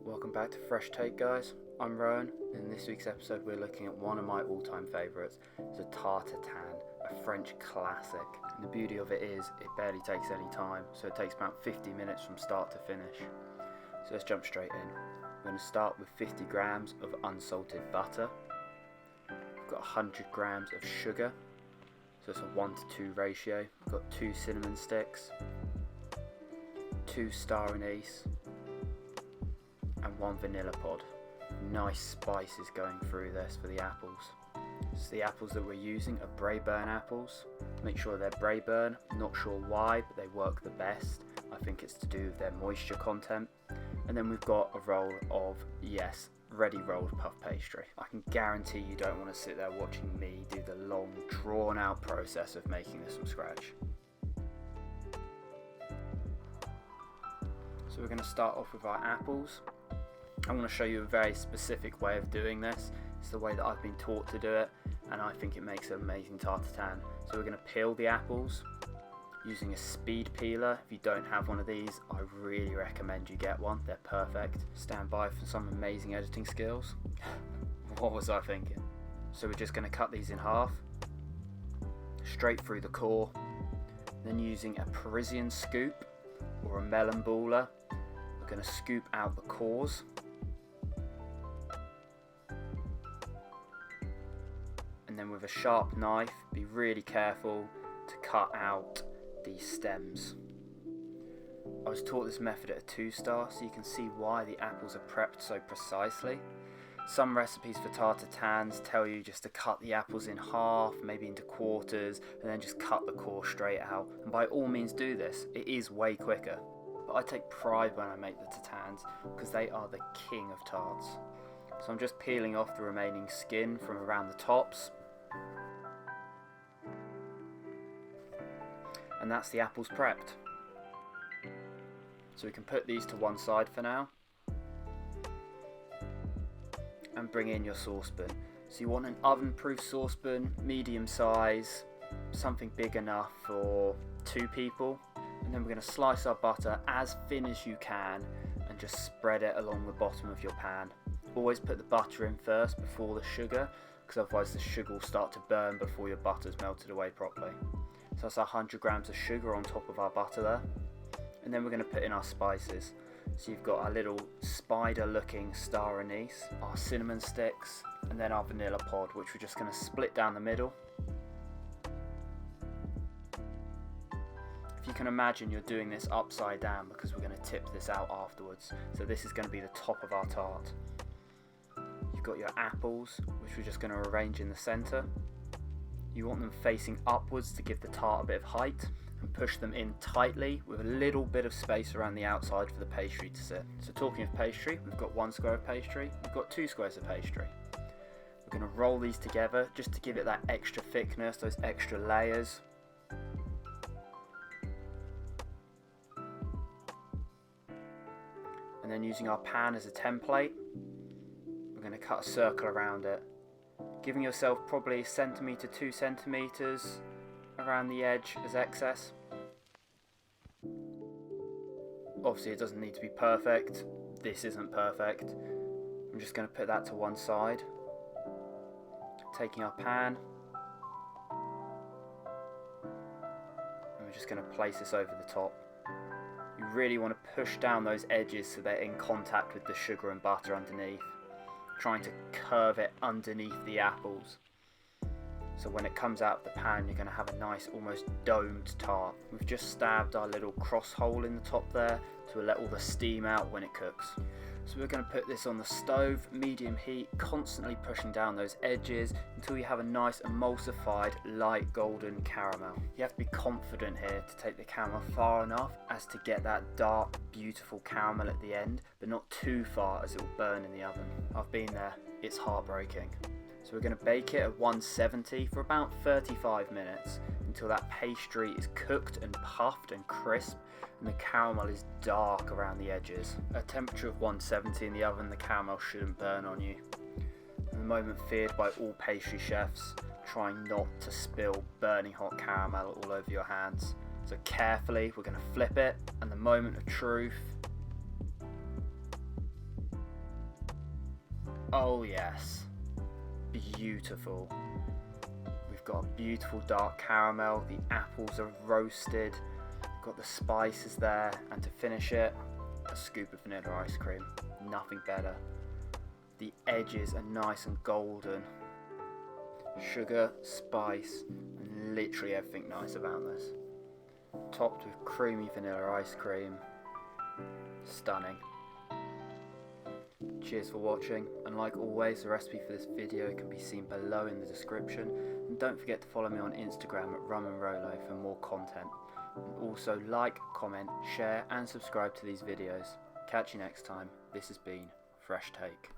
Welcome back to Fresh Take, guys. I'm Rowan. In this week's episode we're looking at one of my all-time favourites. It's a Tarte Tatin, a French classic. And the beauty of it is it barely takes any time, so it takes about 50 minutes from start to finish. So let's jump straight in. We're going to start with 50 grams of unsalted butter. We've got 100 grams of sugar, so it's a 1:2 ratio. We've got 2 cinnamon sticks, 2 Star Anise, and 1 vanilla pod. Nice spices going through this for the apples. So the apples that we're using are Braeburn apples. Make sure they're Braeburn. Not sure why, but they work the best. I think it's to do with their moisture content. And then we've got a roll of, yes, ready rolled puff pastry. I can guarantee you don't want to sit there watching me do the long, drawn out process of making this from scratch. So we're going to start off with our apples. I want to show you a very specific way of doing this. It's the way that I've been taught to do it, and I think it makes an amazing Tarte Tatin. So we're going to peel the apples using a speed peeler. If you don't have one of these, I really recommend you get one. They're perfect. Stand by for some amazing editing skills. What was I thinking? So we're just going to cut these in half, straight through the core. Then using a Parisian scoop or a melon baller, we're going to scoop out the cores. And then with a sharp knife, be really careful to cut out these stems. I was taught this method at a 2-star, so you can see why the apples are prepped so precisely. Some recipes for Tarte Tatins tell you just to cut the apples in half, maybe into quarters, and then just cut the core straight out. And by all means do this, it is way quicker. But I take pride when I make the Tatins because they are the king of tarts. So I'm just peeling off the remaining skin from around the tops. And that's the apples prepped. So we can put these to one side for now. And bring in your saucepan. So you want an oven-proof saucepan, medium size, something big enough for 2 people. And then we're going to slice our butter as thin as you can and just spread it along the bottom of your pan. Always put the butter in first before the sugar, because otherwise the sugar will start to burn before your butter's melted away properly. So that's 100 grams of sugar on top of our butter there. And then we're going to put in our spices. So you've got our little spider looking Star Anise, our cinnamon sticks, and then our vanilla pod, which we're just going to split down the middle. If you can imagine, you're doing this upside down because we're going to tip this out afterwards. So this is going to be the top of our tart. You've got your apples, which we're just going to arrange in the centre. You want them facing upwards to give the tart a bit of height, and push them in tightly with a little bit of space around the outside for the pastry to sit. So talking of pastry, we've got 1 square of pastry, we've got 2 squares of pastry. We're going to roll these together just to give it that extra thickness, those extra layers. And then using our pan as a template, we're going to cut a circle around it, giving yourself probably 1 centimetre, 2 centimetres around the edge as excess. Obviously it doesn't need to be perfect. This isn't perfect. I'm just going to put that to one side. Taking our pan, and we're just going to place this over the top. You really want to push down those edges so they're in contact with the sugar and butter underneath, trying to curve it underneath the apples. So when it comes out of the pan, you're going to have a nice, almost domed tart. We've just stabbed our little cross hole in the top there to let all the steam out when it cooks. So we're going to put this on the stove, medium heat, constantly pushing down those edges until you have a nice emulsified light golden caramel. You have to be confident here to take the caramel far enough as to get that dark, beautiful caramel at the end, but not too far as it will burn in the oven. I've been there, it's heartbreaking. So we're going to bake it at 170 for about 35 minutes until that pastry is cooked and puffed and crisp and the caramel is dark around the edges. At a temperature of 170 in the oven, the caramel shouldn't burn on you. At the moment feared by all pastry chefs, trying not to spill burning hot caramel all over your hands. So carefully, we're going to flip it, and the moment of truth. Oh yes, beautiful. We've got a beautiful dark caramel, the apples are roasted, got the spices there, and to finish it, a scoop of vanilla ice cream. Nothing better. The edges are nice and golden. Sugar, spice, and literally everything nice about this. Topped with creamy vanilla ice cream. Stunning. Cheers for watching, and like always, the recipe for this video can be seen below in the description, and don't forget to follow me on Instagram at rumandrolo for more content. And also like, comment, share and subscribe to these videos. Catch you next time. This has been Fresh Take.